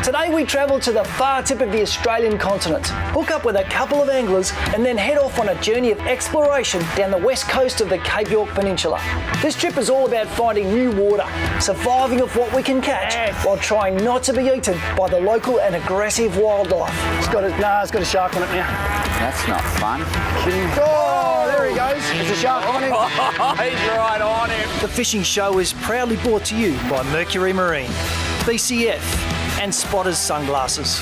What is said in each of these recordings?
Today we travel to the far tip of the Australian continent, hook up with a couple of anglers and then head off on a journey of exploration down the west coast of the Cape York Peninsula. This trip is all about finding new water, surviving off what we can catch while trying not to be eaten by the local and aggressive wildlife. It's got a shark on it now. That's not fun. Oh, there he goes. There's a shark on him. He's right on him. The fishing show is proudly brought to you by Mercury Marine, BCF and Spotters Sunglasses.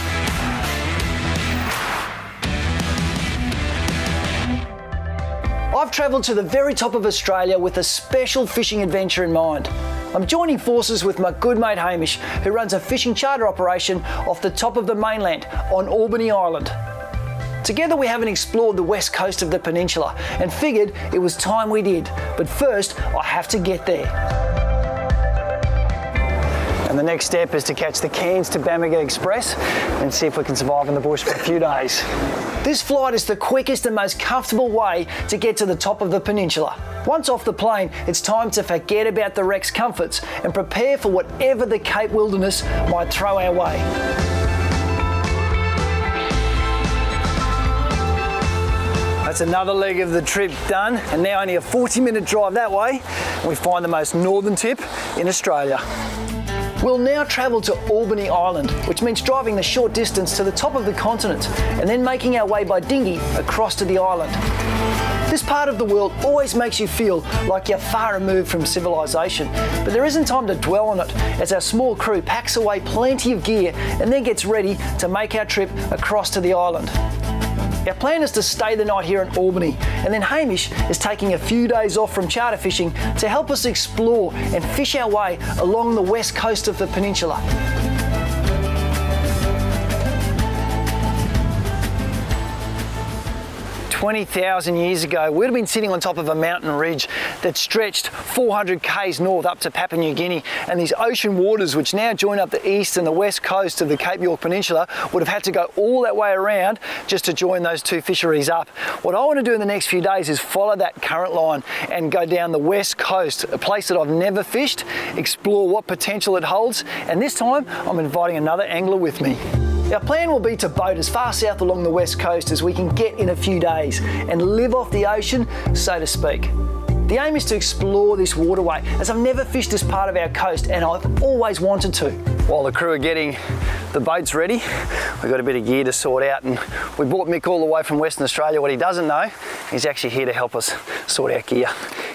I've travelled to the very top of Australia with a special fishing adventure in mind. I'm joining forces with my good mate Hamish, who runs a fishing charter operation off the top of the mainland on Albany Island. Together we haven't explored the west coast of the peninsula and figured it was time we did. But first, I have to get there. And the next step is to catch the Cairns to Bamaga Express and see if we can survive in the bush for a few days. This flight is the quickest and most comfortable way to get to the top of the peninsula. Once off the plane, it's time to forget about the wreck's comforts and prepare for whatever the Cape wilderness might throw our way. That's another leg of the trip done, and now only a 40-minute drive that way, and we find the most northern tip in Australia. We'll now travel to Albany Island, which means driving the short distance to the top of the continent and then making our way by dinghy across to the island. This part of the world always makes you feel like you're far removed from civilization, but there isn't time to dwell on it as our small crew packs away plenty of gear and then gets ready to make our trip across to the island. Our plan is to stay the night here in Albany, and then Hamish is taking a few days off from charter fishing to help us explore and fish our way along the west coast of the peninsula. 20,000 years ago, we'd have been sitting on top of a mountain ridge that stretched 400 k's north up to Papua New Guinea, and these ocean waters, which now join up the east and the west coast of the Cape York Peninsula, would have had to go all that way around just to join those two fisheries up. What I want to do in the next few days is follow that current line and go down the west coast, a place that I've never fished, explore what potential it holds, and this time I'm inviting another angler with me. Our plan will be to boat as far south along the west coast as we can get in a few days and live off the ocean, so to speak. The aim is to explore this waterway, as I've never fished this part of our coast and I've always wanted to. While the crew are getting the boats ready, we've got a bit of gear to sort out, and we brought Mick all the way from Western Australia. What he doesn't know, he's actually here to help us sort out gear.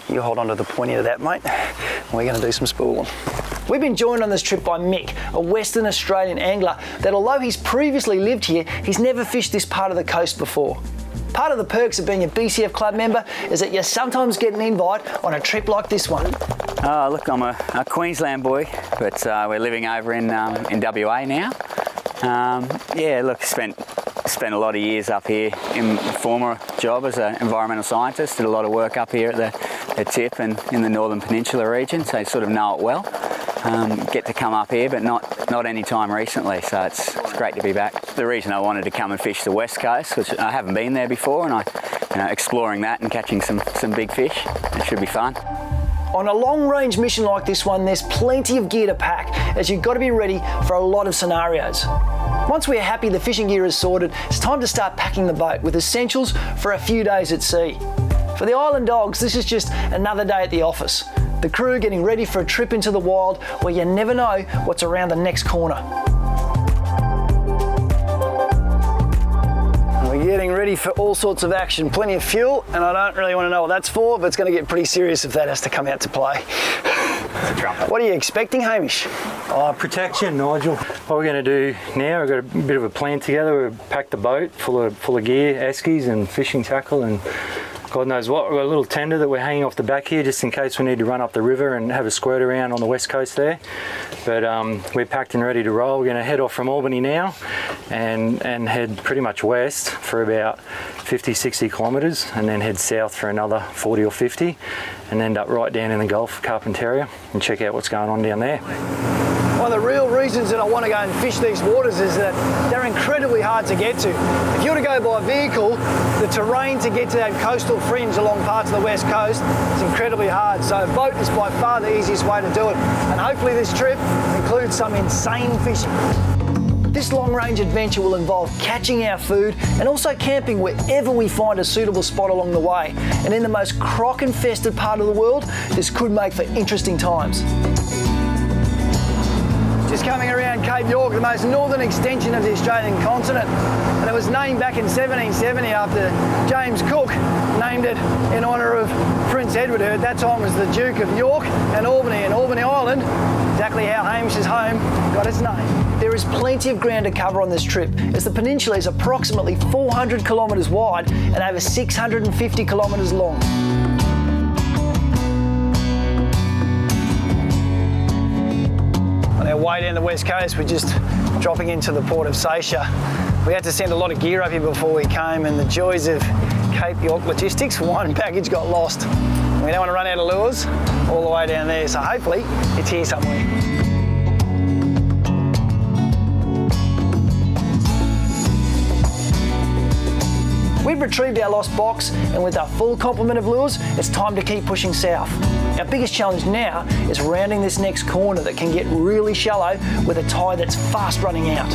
You hold on to the pointy of that, mate. We're going to do some spooling. We've been joined on this trip by Mick, a Western Australian angler that, although he's previously lived here, he's never fished this part of the coast before. Part of the perks of being a BCF club member is that you sometimes get an invite on a trip like this one. Oh, look, I'm a Queensland boy, but we're living over in WA now. Yeah, look, spent a lot of years up here in my former job as an environmental scientist. Did a lot of work up here at the tip and in the Northern Peninsula region, so I sort of know it well. Get to come up here, but not any time recently, so it's great to be back. The reason I wanted to come and fish the west coast, which I haven't been there before, and exploring that and catching some big fish, it should be fun. On a long-range mission like this one, there's plenty of gear to pack, as you've got to be ready for a lot of scenarios. Once we're happy the fishing gear is sorted, it's time to start packing the boat with essentials for a few days at sea. For the island dogs, this is just another day at the office. The crew getting ready for a trip into the wild where you never know what's around the next corner. We're getting ready for all sorts of action, plenty of fuel, and I don't really want to know what that's for, but it's going to get pretty serious if that has to come out to play. What are you expecting, Hamish? Protection, Nigel. What we're going to do now, we've got a bit of a plan together. We've packed the boat full of gear, eskies and fishing tackle and God knows what. We've got a little tender that we're hanging off the back here just in case we need to run up the river and have a squirt around on the west coast there. But we're packed and ready to roll. We're going to head off from Albany now and head pretty much west for about 50-60 kilometres and then head south for another 40 or 50 and end up right down in the Gulf of Carpentaria and check out what's going on down there. One of the real reasons that I want to go and fish these waters is that they're incredibly hard to get to. If you were to go by vehicle, the terrain to get to that coastal fringe along parts of the west coast is incredibly hard. So a boat is by far the easiest way to do it. And hopefully this trip includes some insane fishing. This long-range adventure will involve catching our food and also camping wherever we find a suitable spot along the way. And in the most croc-infested part of the world, this could make for interesting times. Just coming around Cape York, the most northern extension of the Australian continent. And it was named back in 1770 after James Cook, named it in honour of Prince Edward, who at that time was the Duke of York and Albany Island, exactly how Hamish's home got its name. There is plenty of ground to cover on this trip, as the peninsula is approximately 400 kilometres wide and over 650 kilometres long. On our way down the west coast, we're just dropping into the port of Seisha. We had to send a lot of gear up here before we came, and the joys of Cape York logistics, one package got lost. We don't want to run out of lures all the way down there, so hopefully it's here somewhere. We've retrieved our lost box, and with our full complement of lures, it's time to keep pushing south. Our biggest challenge now is rounding this next corner that can get really shallow with a tide that's fast running out.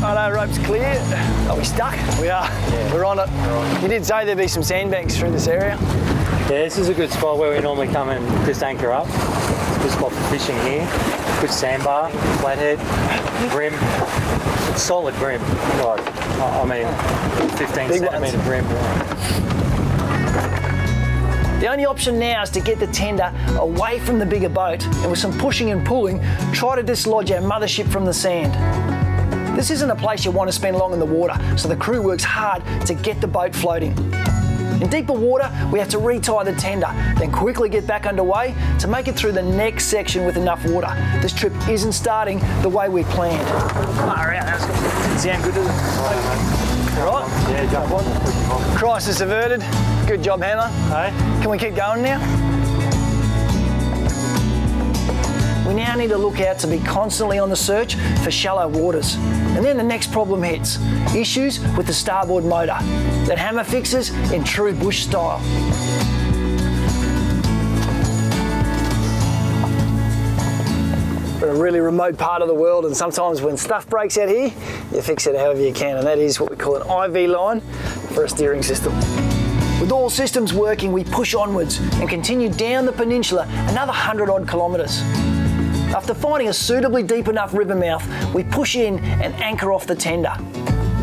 Righto, rope's clear. Are we stuck? We are. Yeah. We're on it. You did say there'd be some sandbanks through this area. Yeah, this is a good spot where we normally come and just anchor up. It's a good spot for fishing here. Good sandbar, flathead, brim. It's solid brim. Like, I mean, 15 big centimetre ones. brim. The only option now is to get the tender away from the bigger boat, and with some pushing and pulling, try to dislodge our mothership from the sand. This isn't a place you want to spend long in the water, so the crew works hard to get the boat floating. In deeper water, we have to retie the tender, then quickly get back underway to make it through the next section with enough water. This trip isn't starting the way we planned. Far out, that's good. Sound good, does it? All right? Yeah, jump on. Crisis averted. Good job, handler. Hey? Can we keep going now? We now need to look out to be constantly on the search for shallow waters. And then the next problem hits. Issues with the starboard motor that Hammer fixes in true bush style. We're in a really remote part of the world, and sometimes when stuff breaks out here, you fix it however you can, and that is what we call an IV line for a steering system. With all systems working, we push onwards and continue down the peninsula another 100 odd kilometres. After finding a suitably deep enough river mouth, we push in and anchor off the tender.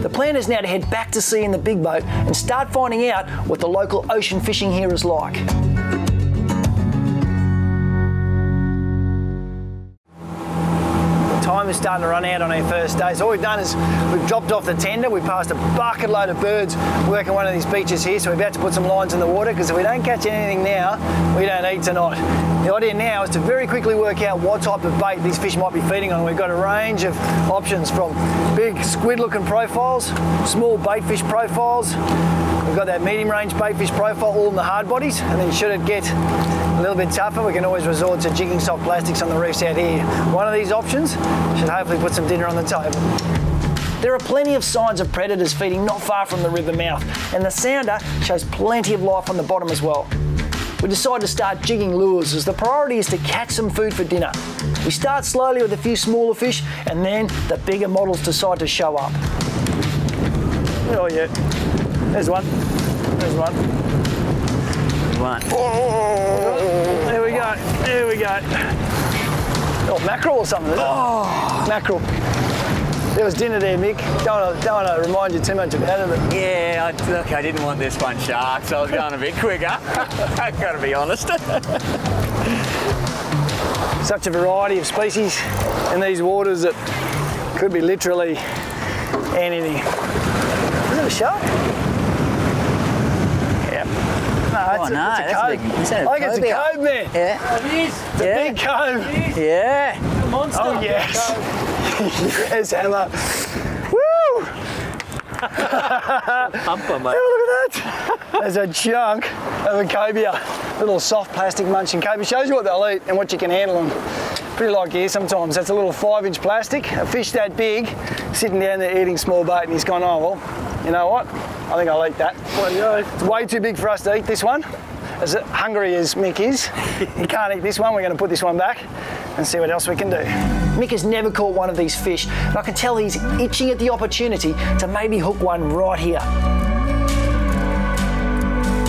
The plan is now to head back to sea in the big boat and start finding out what the local ocean fishing here is like. Time is starting to run out on our first day. So all we've done is we've dropped off the tender. We passed a bucket load of birds working one of these beaches here, so we're about to put some lines in the water, because if we don't catch anything now, we don't eat tonight. The idea now is to very quickly work out what type of bait these fish might be feeding on. We've got a range of options, from big squid-looking profiles, small baitfish profiles. We've got that medium-range baitfish profile, all in the hard bodies, and then should it get a little bit tougher, we can always resort to jigging soft plastics on the reefs out here. One of these options should hopefully put some dinner on the table. There are plenty of signs of predators feeding not far from the river mouth, and the sounder shows plenty of life on the bottom as well. We decide to start jigging lures, as the priority is to catch some food for dinner. We start slowly with a few smaller fish, and then the bigger models decide to show up. Oh yeah, there's one, there's one. One. Oh, there we go, there we go. Oh, mackerel or something, is it? Oh, mackerel. There was dinner there, Mick. Don't want to remind you too much about it. But... Yeah, look, I didn't want this one shark, so I was going a bit quicker. I've got to be honest. Such a variety of species in these waters that could be literally anything. Is it a shark? Yep. No, it's a cove. Is that a I think it's a cove, man. Yeah. It is. It's a big cove. Yeah. A monster. Oh, yes. Yes, Hammer. Woo! Humper, mate. Look at that. There's a chunk of a cobia. Little soft plastic munching cobia. Shows you what they'll eat and what you can handle them. Pretty like here sometimes. That's a little 5-inch plastic. A fish that big sitting down there eating small bait, and he's gone, oh, well, you know what? I think I'll eat that. It's way too big for us to eat this one. As hungry as Mick is, he can't eat this one. We're going to put this one back and see what else we can do. Mick has never caught one of these fish, and I can tell he's itching at the opportunity to maybe hook one right here.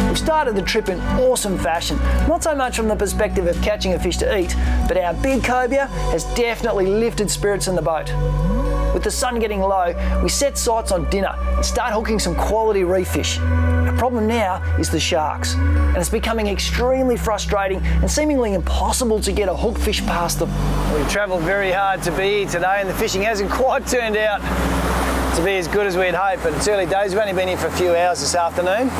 We've started the trip in awesome fashion, not so much from the perspective of catching a fish to eat, but our big cobia has definitely lifted spirits in the boat. With the sun getting low, we set sights on dinner and start hooking some quality reef fish. Our problem now is the sharks, and it's becoming extremely frustrating and seemingly impossible to get a hook fish past them. We've travelled very hard to be here today, and the fishing hasn't quite turned out to be as good as we'd hoped, but it's early days. We've only been here for a few hours this afternoon.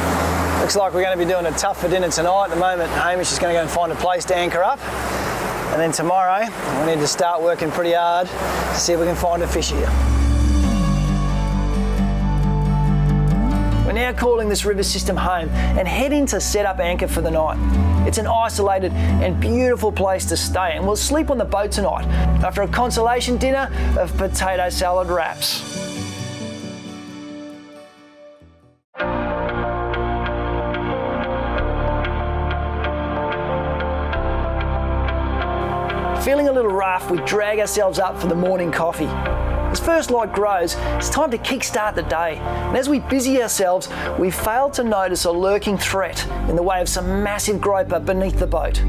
Looks like we're going to be doing it tough for dinner tonight. At the moment, Hamish is going to go and find a place to anchor up. And then tomorrow, we need to start working pretty hard to see if we can find a fish here. We're now calling this river system home and heading to set up anchor for the night. It's an isolated and beautiful place to stay, and we'll sleep on the boat tonight after a consolation dinner of potato salad wraps. Feeling a little rough, we drag ourselves up for the morning coffee. As first light grows, it's time to kickstart the day. And as we busy ourselves, we fail to notice a lurking threat in the way of some massive groper beneath the boat.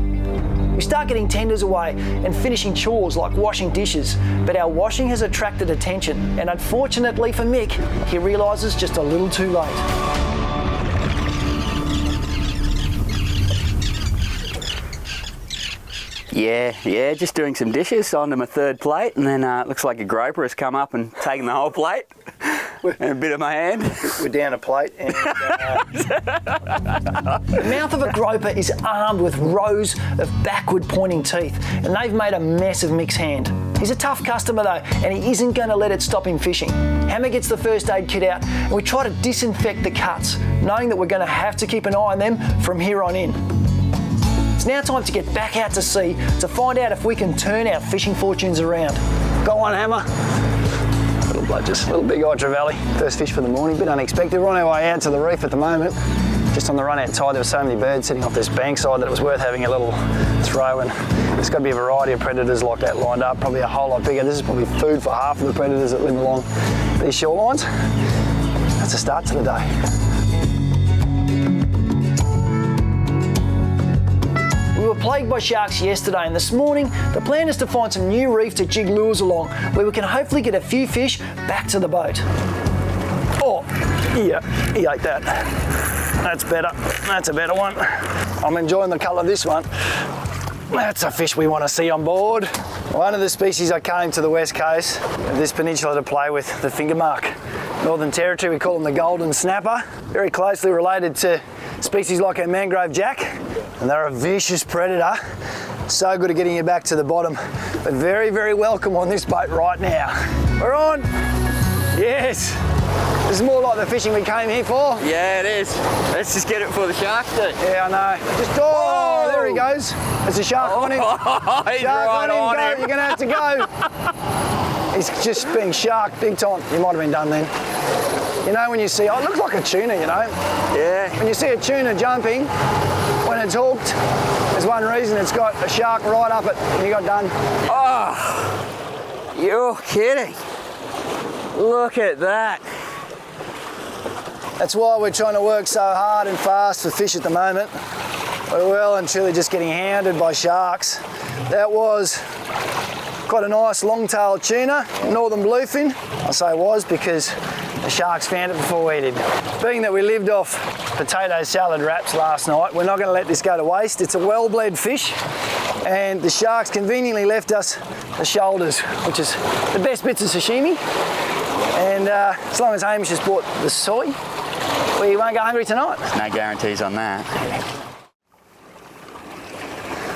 We start getting tenders away and finishing chores like washing dishes, but our washing has attracted attention, and unfortunately for Mick, he realises just a little too late. Yeah, just doing some dishes onto my third plate, and then it looks like a groper has come up and taken the whole plate and a bit of my hand. We're down a plate. And, the mouth of a groper is armed with rows of backward pointing teeth, and they've made a mess of Mick's hand. He's a tough customer though, and he isn't going to let it stop him fishing. Hammer gets the first aid kit out, and we try to disinfect the cuts, knowing that we're going to have to keep an eye on them from here on in. It's now time to get back out to sea to find out if we can turn our fishing fortunes around. Go on, Hammer. Little bludgers, little big eye trevally. First fish for the morning, a bit unexpected. We're on our way out to the reef at the moment. Just on the run out tide, there were so many birds sitting off this bankside that it was worth having a little throw, and there's got to be a variety of predators like that lined up, probably a whole lot bigger. This is probably food for half of the predators that live along these shorelines. That's a start to the day. We were plagued by sharks yesterday, and this morning the plan is to find some new reef to jig lures along where we can hopefully get a few fish back to the boat. Oh, yeah, he ate that. That's better. That's a better one. I'm enjoying the colour of this one. That's a fish we want to see on board. One of the species I came to the west coast of this peninsula to play with, the fingermark. Northern Territory, we call them the golden snapper. Very closely related to species like our mangrove jack. And they're a vicious predator. So good at getting you back to the bottom. But very, very welcome on this boat right now. We're on. Yes. This is more like the fishing we came here for. Yeah, it is. Let's just get it for the shark then. Yeah, I know. Just oh, there he goes. There's a shark on him. He's Shark right on go. him. You're gonna have to go. He's just being sharked big time. He might have been done then. You know when you see, oh, it looks like a tuna, you know. Yeah. When you see a tuna jumping, when it's hooked, there's one reason, it's got a shark right up it and you got done. Oh, you're kidding. Look at that. That's why we're trying to work so hard and fast for fish at the moment. We're well and truly just getting hounded by sharks. That was quite a nice long-tailed tuna, northern bluefin. I say was because the sharks found it before we did. Being that we lived off potato salad wraps last night, we're not going to let this go to waste. It's a well-bled fish, and the sharks conveniently left us the shoulders, which is the best bits of sashimi. And as long as Hamish has bought the soy, we won't go hungry tonight. No guarantees on that.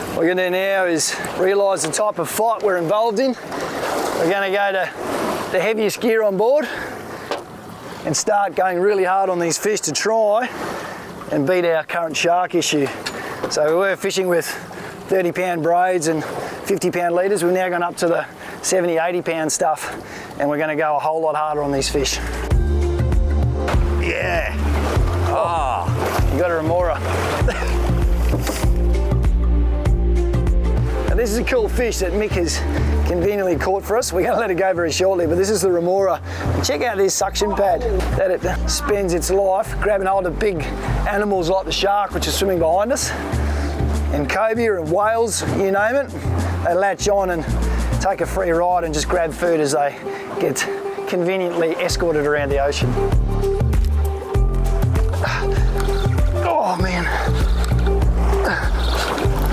What we're going to do now is realise the type of fight we're involved in. We're going to go to the heaviest gear on board and start going really hard on these fish to try and beat our current shark issue. So we were fishing with 30-pound braids and 50-pound leaders. We've now gone up to the 70, 80-pound stuff, and we're going to go a whole lot harder on these fish. Yeah. Oh. You got a remora. Now this is a cool fish that Mick has conveniently caught for us. We're going to let it go very shortly, but this is the remora. Check out this suction pad that it spends its life grabbing hold of big animals like the shark, which is swimming behind us, and cobia and whales, you name it. They latch on and take a free ride and just grab food as they get conveniently escorted around the ocean. Oh man.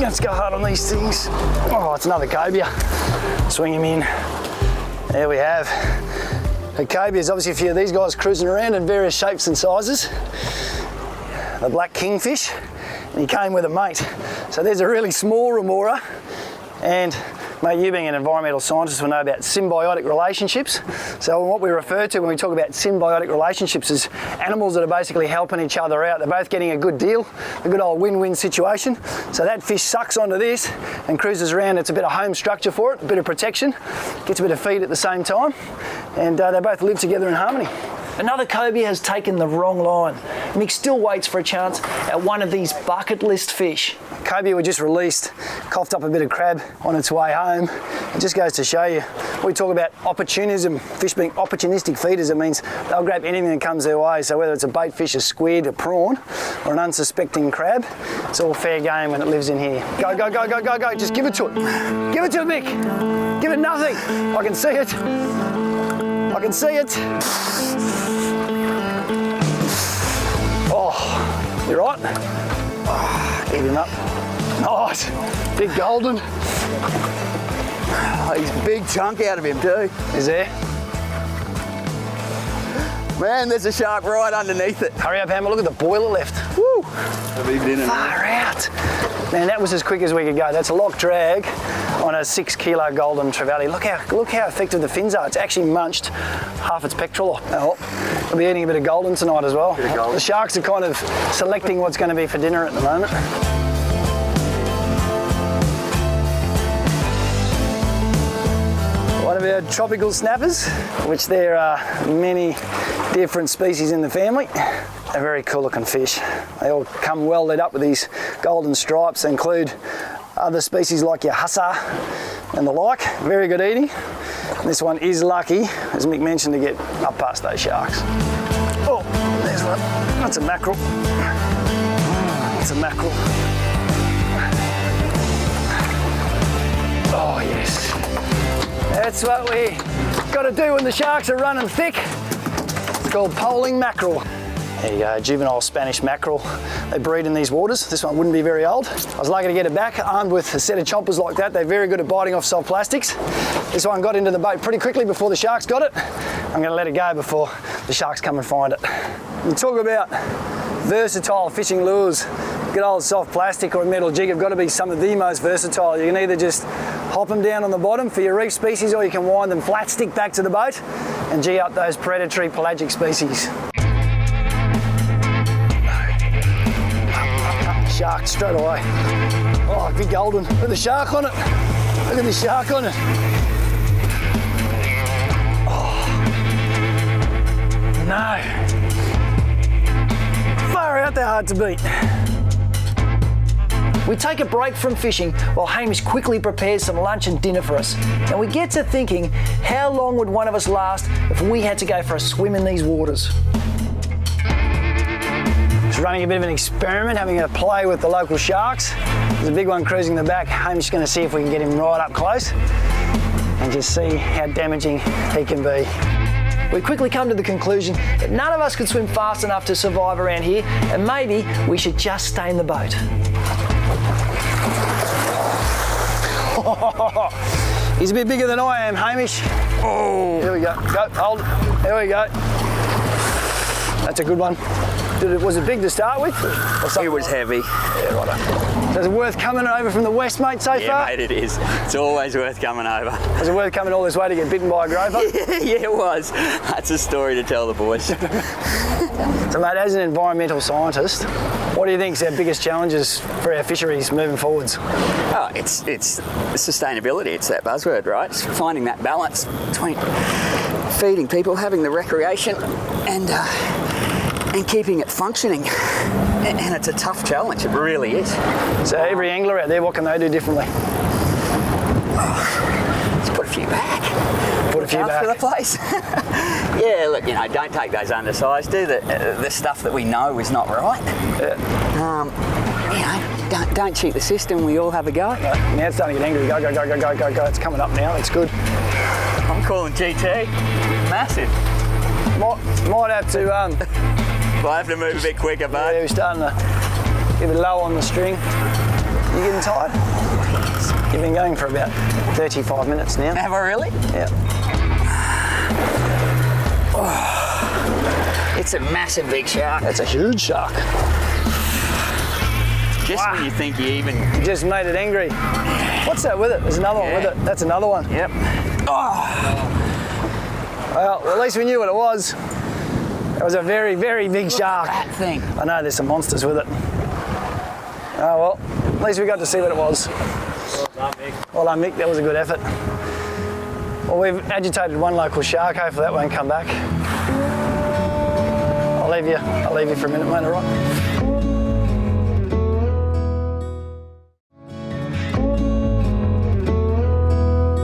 Let's go hard on these things. Oh, it's another cobia. Swing him in. There we have. The cobia is obviously a few of these guys cruising around in various shapes and sizes. The black kingfish, and he came with a mate. So there's a really small remora, and mate, you being an environmental scientist will know about symbiotic relationships. So what we refer to when we talk about symbiotic relationships is animals that are basically helping each other out. They're both getting a good deal, a good old win-win situation. So that fish sucks onto this and cruises around. It's a bit of home structure for it, a bit of protection, gets a bit of feed at the same time, and they both live together in harmony. Another cobia has taken the wrong line. Mick still waits for a chance at one of these bucket list fish. Cobia we just released coughed up a bit of crab on its way home. It just goes to show you, we talk about opportunism, fish being opportunistic feeders. It means they'll grab anything that comes their way. So whether it's a bait fish, a squid, a prawn, or an unsuspecting crab, it's all fair game when it lives in here. Go, go, go, go, go, go, just give it to it. Give it to it, Mick. Give it nothing. I can see it. I can see it. Oh, you right? Oh, eat him up. Nice. Big golden. Oh, he's a big chunk out of him too. Is there? Man, there's a shark right underneath it. Hurry up, Hammer. Look at the boiler left. Woo! Far out. Man, that was as quick as we could go. That's a lock drag on a 6 kilo golden trevally. Look how effective the fins are. It's actually munched half its pectoral off. Oh, we'll be eating a bit of golden tonight as well. The sharks are kind of selecting what's going to be for dinner at the moment. One of our tropical snappers, which there are many different species in the family. A very cool looking fish. They all come well lit up with these golden stripes. They include other species like your hussar and the like. Very good eating. And this one is lucky, as Mick mentioned, to get up past those sharks. Oh, there's one. That's a mackerel. That's a mackerel. Oh yes. That's what we got to do when the sharks are running thick. It's called poling mackerel. There you go, juvenile Spanish mackerel. They breed in these waters. This one wouldn't be very old. I was lucky to get it back, armed with a set of chompers like that. They're very good at biting off soft plastics. This one got into the boat pretty quickly before the sharks got it. I'm gonna let it go before the sharks come and find it. You talk about versatile fishing lures. Good old soft plastic or a metal jig have got to be some of the most versatile. You can either just hop them down on the bottom for your reef species, or you can wind them flat stick back to the boat and G up those predatory pelagic species. Shark straight away. Oh, big golden. Look at the shark on it. Look at the shark on it. Oh. No. Far out, they're hard to beat. We take a break from fishing while Hamish quickly prepares some lunch and dinner for us. And we get to thinking, how long would one of us last if we had to go for a swim in these waters? Just running a bit of an experiment, having a play with the local sharks. There's a big one cruising the back. Hamish is going to see if we can get him right up close and just see how damaging he can be. We quickly come to the conclusion that none of us could swim fast enough to survive around here, and maybe we should just stay in the boat. He's a bit bigger than I am, Hamish. Oh, here we go. Go, hold. There we go. That's a good one. Was it big to start with? It was heavy. Yeah, righto. So is it worth coming over from the west, mate, so far? Yeah, mate, it is. It's always worth coming over. Was it worth coming all this way to get bitten by a groper? Yeah, it was. That's a story to tell the boys. So, mate, as an environmental scientist, what do you think is our biggest challenges for our fisheries moving forwards? Oh, it's sustainability. It's that buzzword, right? It's finding that balance between feeding people, having the recreation, and and keeping it functioning. And it's a tough challenge, it really is. So every angler out there, what can they do differently? Let's put a few back. Put a few back. For the place. Yeah, look, you know, don't take those undersized. Do the stuff that we know is not right. Yeah. You know, don't cheat the system. We all have a go. Now it's starting to get angry. Go, go, go, go, go, go, go. It's coming up now. It's good. I'm calling GT. Massive. Might have to. We'll have to move a bit quicker, bud. Yeah, we're starting to get a bit low on the string. You getting tired? You've been going for about 35 minutes now. Have I really? Yeah. It's a massive big shark. That's a huge shark. Just when you think you even... You just made it angry. What's that with it? There's another one with it. That's another one. Yep. Well, at least we knew what it was. It was a very, very big shark. That thing. I know there's some monsters with it. Oh well, at least we got to see what it was. Well done, Mick. Well done, Mick. That was a good effort. Well, we've agitated one local shark. Hopefully that won't come back. I'll leave you for a minute, mate, all right?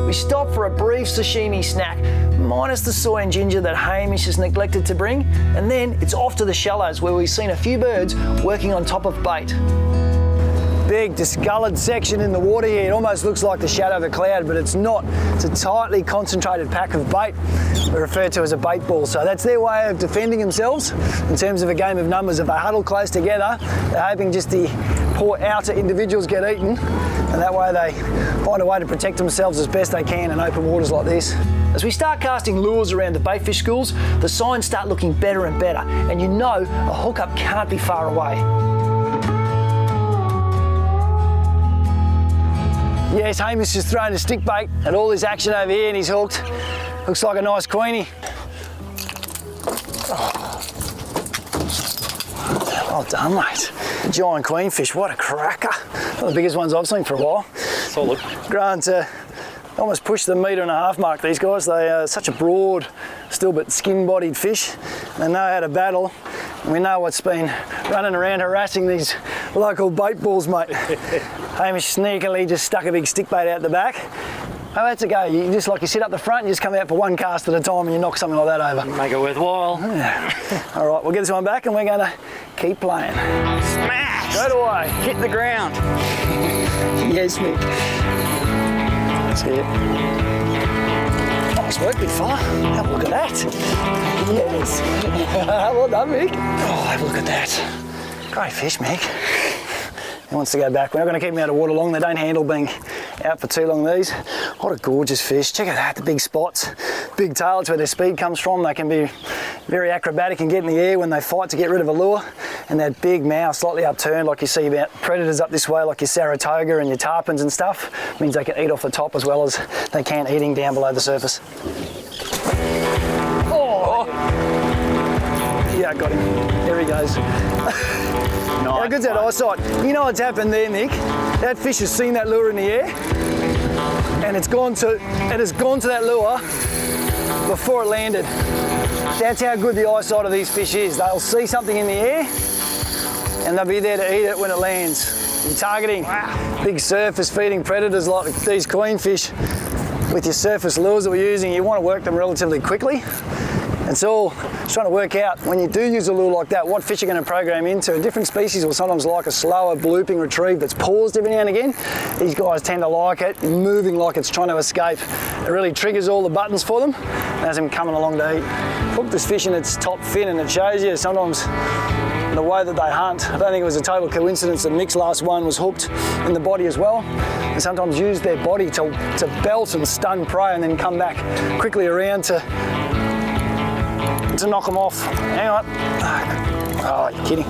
We stop for a brief sashimi snack, minus the soy and ginger that Hamish has neglected to bring, and then it's off to the shallows where we've seen a few birds working on top of bait. Big discoloured section in the water here. It almost looks like the shadow of a cloud, but it's not. It's a tightly concentrated pack of bait, referred to as a bait ball. So that's their way of defending themselves in terms of a game of numbers. If they huddle close together, they're hoping just the poor outer individuals get eaten, and that way they find a way to protect themselves as best they can in open waters like this. As we start casting lures around the baitfish schools, the signs start looking better and better, and you know a hookup can't be far away. Yes, Hamish has thrown a stick bait and all this action over here and he's hooked. Looks like a nice queenie. Well done, mate. Giant queenfish, what a cracker. One of the biggest ones I've seen for a while. Solid. Growing to almost push the 1.5 metre mark, these guys. They are such a broad, still but skin-bodied fish. They know how to battle. And we know what's been running around harassing these local bait balls, mate. Hamish sneakily just stuck a big stick bait out the back. Oh, that's a go. You just like you sit up the front, you just come out for one cast at a time and you knock something like that over. Make it worthwhile. Yeah. All right, we'll get this one back and we're going to keep playing. Smash! Straight away. Hit the ground. Yes, Mick. That's it. Nice work, big fella. Have a look at that. Yes. Well done, Mick. Oh, have a look at that. Great fish, Mick. He wants to go back. We're not going to keep him out of water long. They don't handle being out for too long, these. What a gorgeous fish. Check out that, the big spots. Big tail, it's where their speed comes from. They can be very acrobatic and get in the air when they fight to get rid of a lure. And that big mouth, slightly upturned, like you see about predators up this way, like your Saratoga and your tarpons and stuff, means they can eat off the top as well as they can eating down below the surface. Oh! Yeah, got him. There he goes. How good's that eyesight? You know what's happened there, Mick? That fish has seen that lure in the air, and it has gone to that lure before it landed. That's how good the eyesight of these fish is. They'll see something in the air, and they'll be there to eat it when it lands. You're targeting big surface feeding predators like these queenfish with your surface lures that we're using. You want to work them relatively quickly. It's all trying to work out, when you do use a lure like that, what fish you're going to program into. And different species will sometimes like a slower blooping retrieve that's paused every now and again. These guys tend to like it, moving like it's trying to escape. It really triggers all the buttons for them and has them coming along to eat. Hook this fish in its top fin and it shows you sometimes the way that they hunt. I don't think it was a total coincidence that Mick's last one was hooked in the body as well. They sometimes use their body to belt and stun prey and then come back quickly around to knock them off. Hang on. Oh, you're kidding.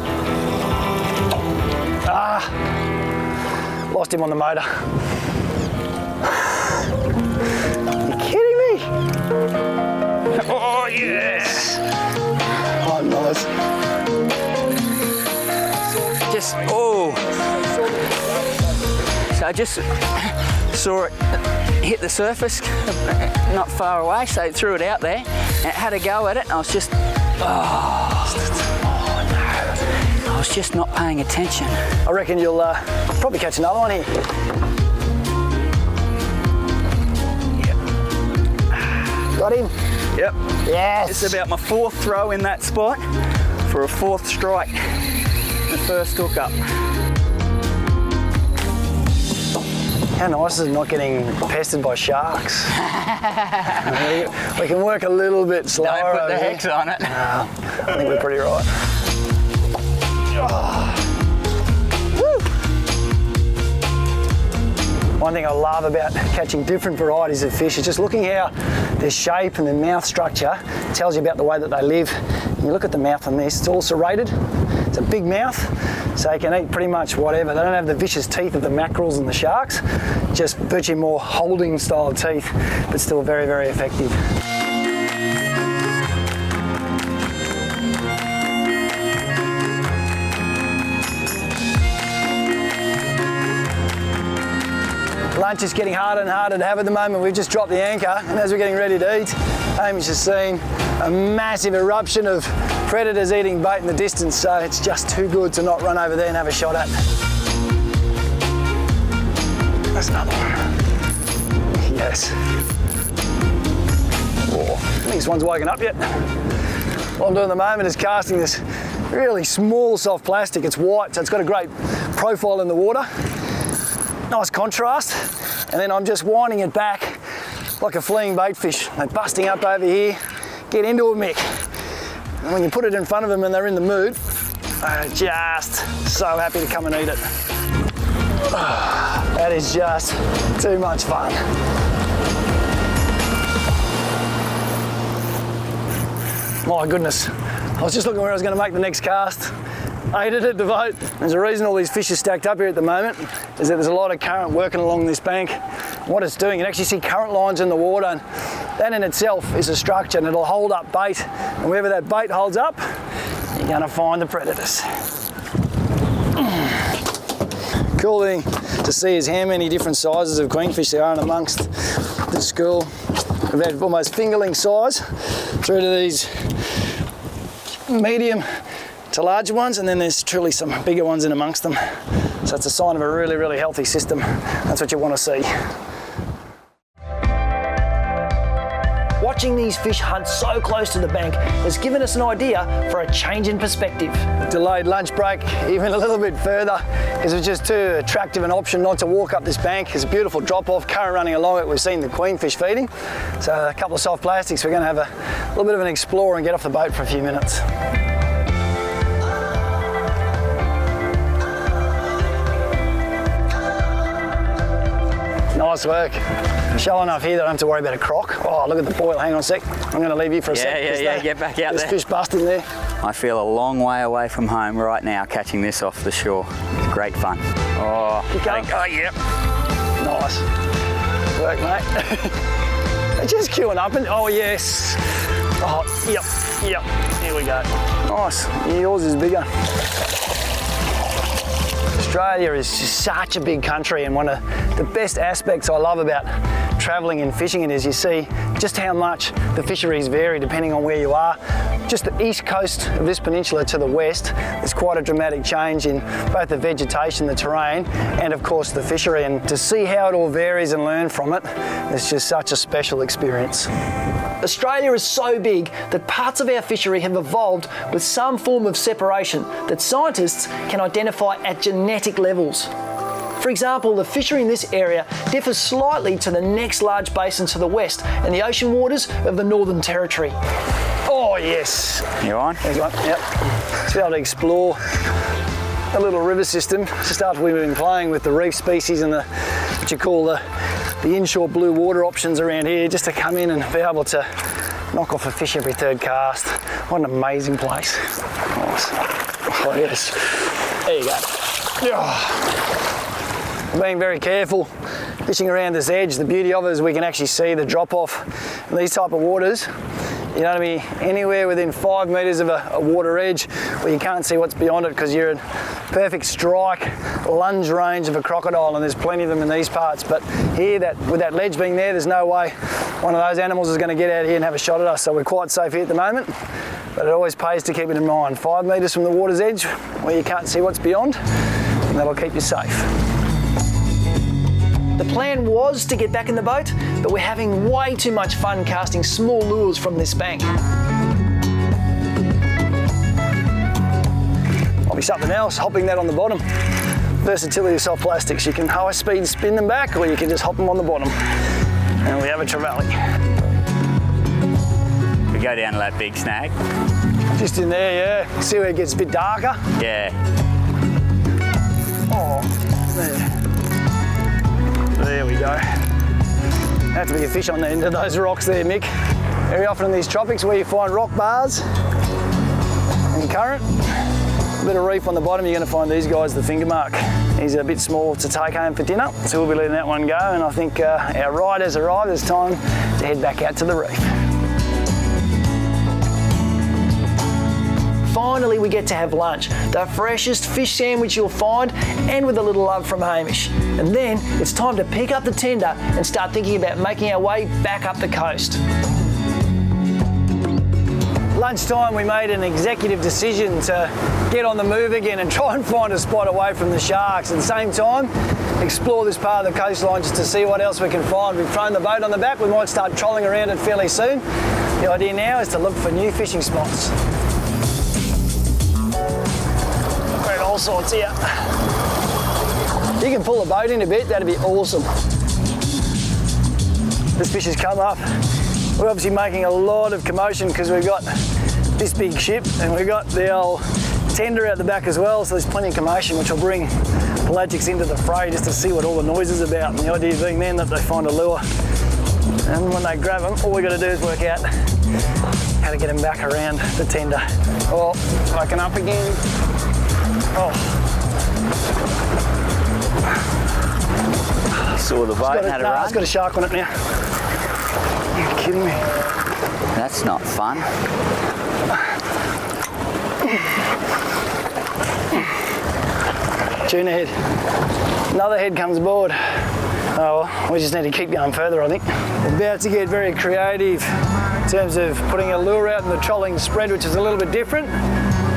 Lost him on the motor. You're kidding me? Oh, yes. Oh, nice. So I just saw it hit the surface not far away, so it threw it out there and it had a go at it and I was just, I was just not paying attention. I reckon you'll probably catch another one here. Yep. Got him? Yep. Yes. It's about my 4th throw in that spot for a 4th strike. The first hook up. How nice is it not getting pestered by sharks? We can work a little bit slower. Don't put the over hex here. on it. I think we're pretty right. Oh. Woo. One thing I love about catching different varieties of fish is just looking how their shape and their mouth structure tells you about the way that they live. And you look at the mouth on this, it's all serrated. It's a big mouth, so you can eat pretty much whatever. They don't have the vicious teeth of the mackerels and the sharks, just virtually more holding style teeth, but still very, very effective. Lunch is getting harder and harder to have at the moment. We've just dropped the anchor, and as we're getting ready to eat, Amy's just seen a massive eruption of predators eating bait in the distance, so it's just too good to not run over there and have a shot at. That's another one. Yes. Oh, I think this one's woken up yet. What I'm doing at the moment is casting this really small soft plastic. It's white, so it's got a great profile in the water. Nice contrast, and then I'm just winding it back like a fleeing bait fish. They're busting up over here, get into a mick. And when you put it in front of them and they're in the mood, they're just so happy to come and eat it. That is just too much fun. My goodness, I was just looking where I was going to make the next cast. I ate it at the boat. There's a reason all these fish are stacked up here at the moment, is that there's a lot of current working along this bank. What it's doing, you can actually see current lines in the water, and that in itself is a structure, and it'll hold up bait. And wherever that bait holds up, you're going to find the predators. Cool thing to see is how many different sizes of queenfish there are in amongst the school. We've had almost fingerling size through to these medium to larger ones, and then there's truly some bigger ones in amongst them. So it's a sign of a really, really healthy system. That's what you want to see. Watching these fish hunt so close to the bank has given us an idea for a change in perspective. Delayed lunch break even a little bit further because it was just too attractive an option not to walk up this bank. There's a beautiful drop off, current running along it. We've seen the queenfish feeding. So a couple of soft plastics. We're going to have a little bit of an explore and get off the boat for a few minutes. Nice work. Shallow enough here that I don't have to worry about a croc. Oh, look at the boil. Hang on a sec. I'm going to leave you for a sec. Yeah, get back out there. There's fish busting there. I feel a long way away from home right now catching this off the shore. It's great fun. Oh, yep. Nice. Work, mate. They're just queuing up and, oh yes. Oh, yep. Here we go. Nice. Yours is bigger. Australia is just such a big country, and one of the best aspects I love about travelling and fishing it is you see just how much the fisheries vary depending on where you are. Just the east coast of this peninsula to the west, there's quite a dramatic change in both the vegetation, the terrain, and of course the fishery. And to see how it all varies and learn from it, it's just such a special experience. Australia is so big that parts of our fishery have evolved with some form of separation that scientists can identify at genetic levels. For example, the fishery in this area differs slightly to the next large basin to the west and the ocean waters of the Northern Territory. Oh yes. You on? There's one, yep. To be able to explore a little river system, just after we've been playing with the reef species and the, what you call the inshore blue water options around here, just to come in and be able to knock off a fish every third cast. What an amazing place. Nice. Oh yes. There you go. Oh. Being very careful fishing around this edge. The beauty of it is we can actually see the drop off in these type of waters. You don't want to be anywhere within 5 metres of a water edge where you can't see what's beyond it, because you're in perfect strike, lunge range of a crocodile, and there's plenty of them in these parts. But here, with that ledge being there, there's no way one of those animals is going to get out here and have a shot at us, so we're quite safe here at the moment. But it always pays to keep it in mind. 5 metres from the water's edge where you can't see what's beyond, and that'll keep you safe. The plan was to get back in the boat, but we're having way too much fun casting small lures from this bank. Might be something else, hopping that on the bottom. Versatility of soft plastics. You can high speed spin them back, or you can just hop them on the bottom. And we have a trevally. We go down to that big snag. Just in there, yeah. See where it gets a bit darker? Yeah. Oh, there. There we go. Have to be a fish on the end of those rocks there, Mick. Very often in these tropics where you find rock bars and current, a bit of reef on the bottom, you're going to find these guys, the finger mark. He's a bit small to take home for dinner, so we'll be letting that one go, and I think our ride has arrived. It's time to head back out to the reef. Finally, we get to have lunch. The freshest fish sandwich you'll find, and with a little love from Hamish. And then it's time to pick up the tender and start thinking about making our way back up the coast. Lunchtime, we made an executive decision to get on the move again and try and find a spot away from the sharks. At the same time, explore this part of the coastline just to see what else we can find. We've thrown the boat on the back. We might start trolling around it fairly soon. The idea now is to look for new fishing spots. We're in all sorts here. You can pull the boat in a bit, that'd be awesome. This fish has come up. We're obviously making a lot of commotion because we've got this big ship and we've got the old tender out the back as well, so there's plenty of commotion, which will bring pelagics into the fray just to see what all the noise is about. And the idea being then that they find a lure, and when they grab them, all we got to do is work out how to get them back around the tender. Oh, waking up again. Oh. Saw the boat and had a run. It's got a shark on it now. You're kidding me. That's not fun. Tuna head. Another head comes aboard. Oh, well, we just need to keep going further, I think. We're about to get very creative in terms of putting a lure out in the trolling spread, which is a little bit different.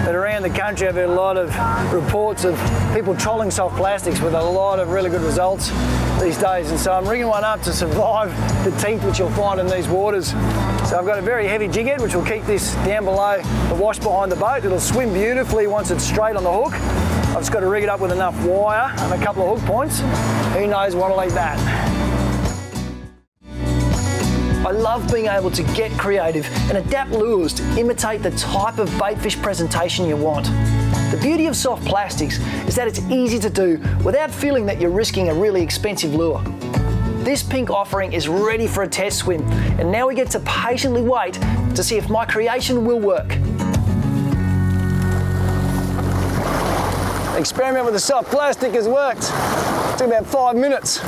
But around the country, I've heard a lot of reports of people trolling soft plastics with a lot of really good results these days. And so I'm rigging one up to survive the teeth which you'll find in these waters. So I've got a very heavy jig head, which will keep this down below the wash behind the boat. It'll swim beautifully once it's straight on the hook. I've just got to rig it up with enough wire and a couple of hook points. Who knows what'll eat that? I love being able to get creative and adapt lures to imitate the type of baitfish presentation you want. The beauty of soft plastics is that it's easy to do without feeling that you're risking a really expensive lure. This pink offering is ready for a test swim, and now we get to patiently wait to see if my creation will work. Experiment with the soft plastic has worked. It took about 5 minutes.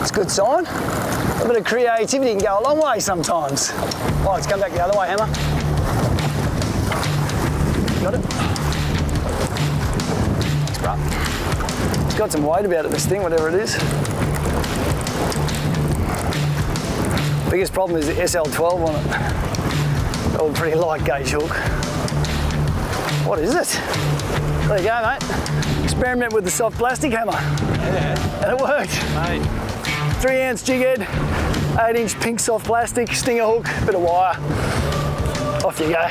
It's a good sign. A bit of creativity can go a long way sometimes. Oh, let's come back the other way, Hammer. Got it? Thanks, bro. It's got some weight about it, this thing, whatever it is. Biggest problem is the SL12 on it. Oh, pretty light gauge hook. What is it? There you go, mate. Experiment with the soft plastic hammer. Yeah. And it worked. Mate. 3-ounce jig head, 8-inch pink soft plastic, stinger hook, bit of wire. Off you go.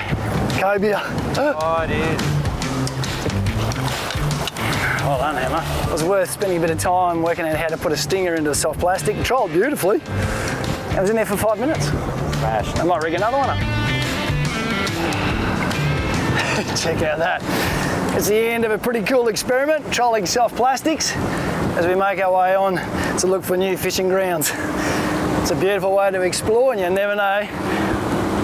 Cobia. Oh, it is. Well done, Hammer. It was worth spending a bit of time working out how to put a stinger into the soft plastic. Trolled beautifully. I was in there for 5 minutes. Smashed. I might rig another one up. Check out that. It's the end of a pretty cool experiment, trolling soft plastics, as we make our way on to look for new fishing grounds. It's a beautiful way to explore, and you never know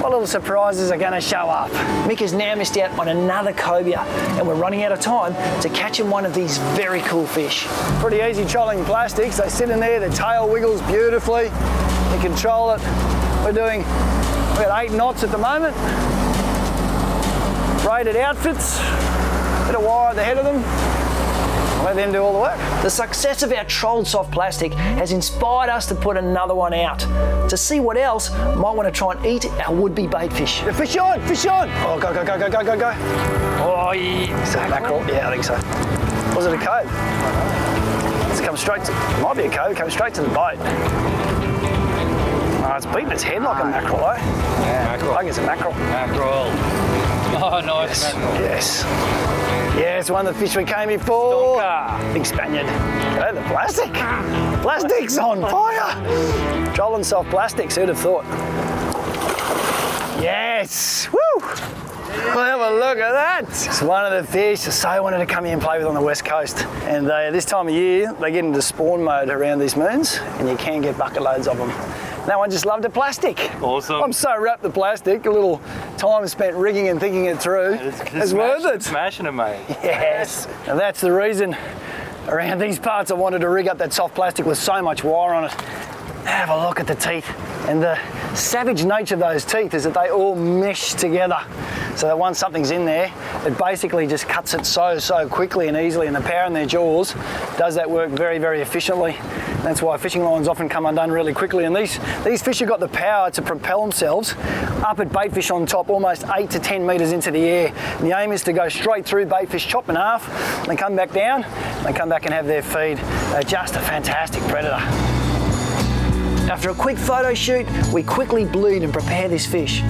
what little surprises are going to show up. Mick has now missed out on another cobia, and we're running out of time to catch him one of these very cool fish. Pretty easy trolling plastics. They sit in there, the tail wiggles beautifully. You control it. We're at 8 knots at the moment. Braided outfits, bit of wire at the head of them. Let them do all the work. The success of our trolled soft plastic has inspired us to put another one out. To see what else might want to try and eat our would-be bait fish. Fish on, fish on! Oh, go, go, go, go, go, go, go. Oh, yeah. Is that mackerel? Yeah, I think so. Was it a cove? It's come straight to, it might be a cove, it came straight to the boat. Oh, it's beating its head like a mackerel, eh? Yeah, mackerel. I think it's a mackerel. Mackerel. Oh, nice. Yes. Yes, one of the fish we came here for. Stonker. Big Spaniard. Oh, the plastic. Plastic's on fire. Trolling soft plastics, who'd have thought? Yes. Woo! Well, have a look at that. It's one of the fish I so wanted to come here and play with on the west coast. And this time of year, they get into spawn mode around these moons, and you can get bucket loads of them. That one just loved the plastic. Awesome. I'm so wrapped the plastic, a little time spent rigging and thinking it through. It's worth it. Smashing it, mate. Yes. And that's the reason around these parts I wanted to rig up that soft plastic with so much wire on it. Have a look at the teeth. And the savage nature of those teeth is that they all mesh together. So that once something's in there, it basically just cuts it so quickly and easily, and the power in their jaws does that work very, very efficiently. That's why fishing lines often come undone really quickly, and these fish have got the power to propel themselves up at baitfish on top, almost 8 to 10 metres into the air. And the aim is to go straight through baitfish, chop in half, they come back down, they come back and have their feed. They're just a fantastic predator. After a quick photo shoot, we quickly bleed and prepare this fish.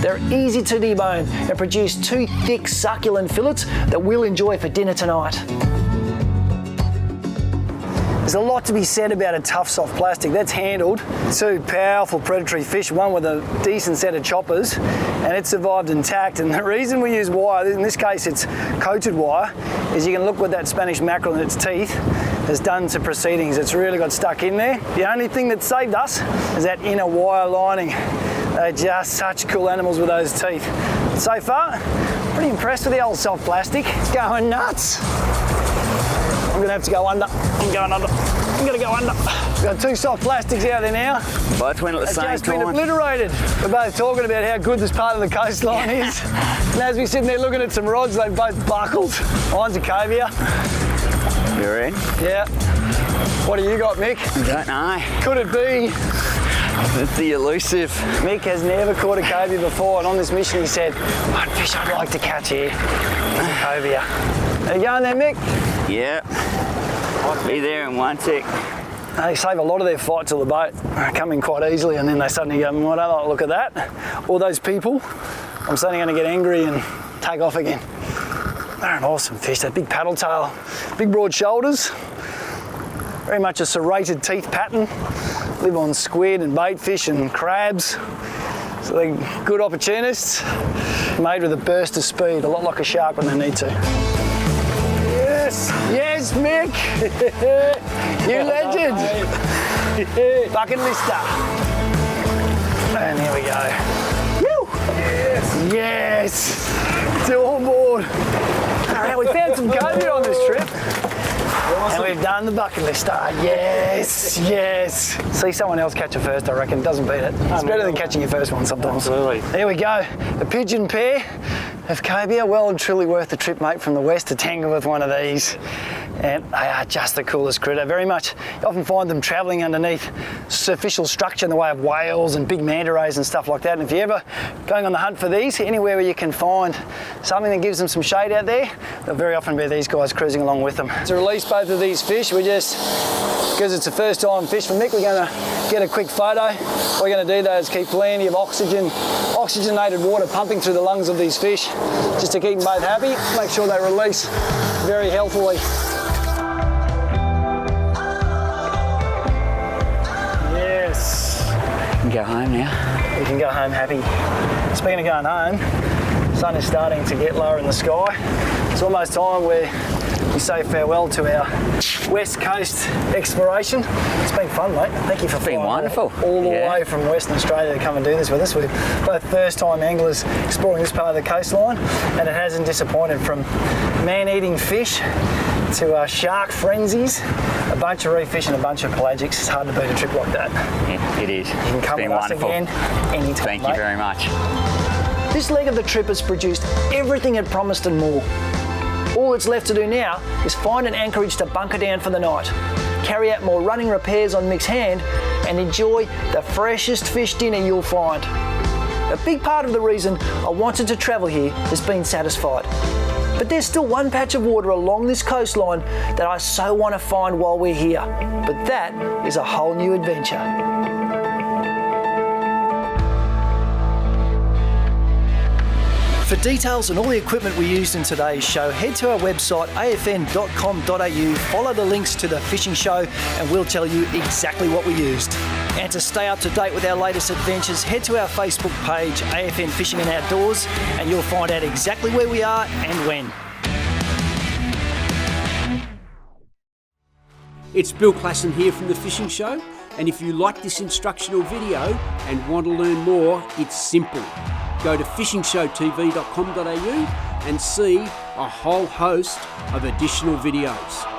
They're easy to debone and produce 2 thick, succulent fillets that we'll enjoy for dinner tonight. There's a lot to be said about a tough soft plastic that's handled 2 powerful predatory fish, one with a decent set of choppers, and it survived intact. And the reason we use wire, in this case it's coated wire, is you can look what that Spanish mackerel in its teeth has done to proceedings. It's really got stuck in there. The only thing that saved us is that inner wire lining. They're just such cool animals with those teeth. So far, pretty impressed with the old soft plastic. It's going nuts. I'm gonna have to go under. I'm going under. I'm gonna go under. We've got 2 soft plastics out there now. Both went at the same time. Just been obliterated. We're both talking about how good this part of the coastline is. And as we're sitting there looking at some rods, they've both buckled. Mine's a cavia. You're in? Yeah. What do you got, Mick? I don't know. Could it be? The elusive. Mick has never caught a cavia before, and on this mission he said, one fish I'd like to catch here is a cavia. Are you going there, Mick? Yeah. Be there in 1 sec. They save a lot of their fight to the boat, come in quite easily, and then they suddenly go, I don't like the look of that. All those people, I'm suddenly going to get angry and take off again. They're an awesome fish, that big paddle tail, big broad shoulders, very much a serrated teeth pattern, live on squid and baitfish and crabs, so they're good opportunists, made with a burst of speed, a lot like a shark when they need to. Yes, yes, Mick, you legend, bucket lister, and here we go. Woo! Yes, yes, it's all aboard. All right, we found some cobia on this trip. And we've done the bucket lister. Yes, yes. See someone else catch it first, I reckon. Doesn't beat it. It's better than catching your first one sometimes. Absolutely. There we go. A pigeon pair of cobia. Well and truly worth the trip, mate, from the west to tangle with one of these. And they are just the coolest critter. Very much, you often find them travelling underneath superficial structure in the way of whales and big manta rays and stuff like that. And if you're ever going on the hunt for these, anywhere where you can find something that gives them some shade out there, there'll very often be these guys cruising along with them. To release both of these fish, we just, because it's a first time fish for Mick, we're going to get a quick photo. What we're going to do though is keep plenty of oxygenated water pumping through the lungs of these fish, just to keep them both happy, make sure they release very healthily. Yes. You can go home now. We can go home happy. Speaking of going home, the sun is starting to get lower in the sky. It's almost time where we say farewell to our West Coast exploration. It's been fun, mate. Thank you for flying wonderful. all the way from Western Australia to come and do this with us. We're both first-time anglers exploring this part of the coastline, and it hasn't disappointed, from man-eating fish to shark frenzies, a bunch of reef fish and a bunch of pelagics. It's hard to beat a trip like that. Yeah, it is. You can come with us again anytime. Thank you very much. This leg of the trip has produced everything it promised and more. All that's left to do now is find an anchorage to bunker down for the night, carry out more running repairs on Mick's hand, and enjoy the freshest fish dinner you'll find. A big part of the reason I wanted to travel here has been satisfied. But there's still one patch of water along this coastline that I so want to find while we're here. But that is a whole new adventure. For details on all the equipment we used in today's show, head to our website afn.com.au, follow the links to the fishing show, and we'll tell you exactly what we used. And to stay up to date with our latest adventures, head to our Facebook page, AFN Fishing and Outdoors, and you'll find out exactly where we are and when. It's Bill Klassen here from The Fishing Show, and if you like this instructional video and want to learn more, it's simple. Go to fishingshowtv.com.au and see a whole host of additional videos.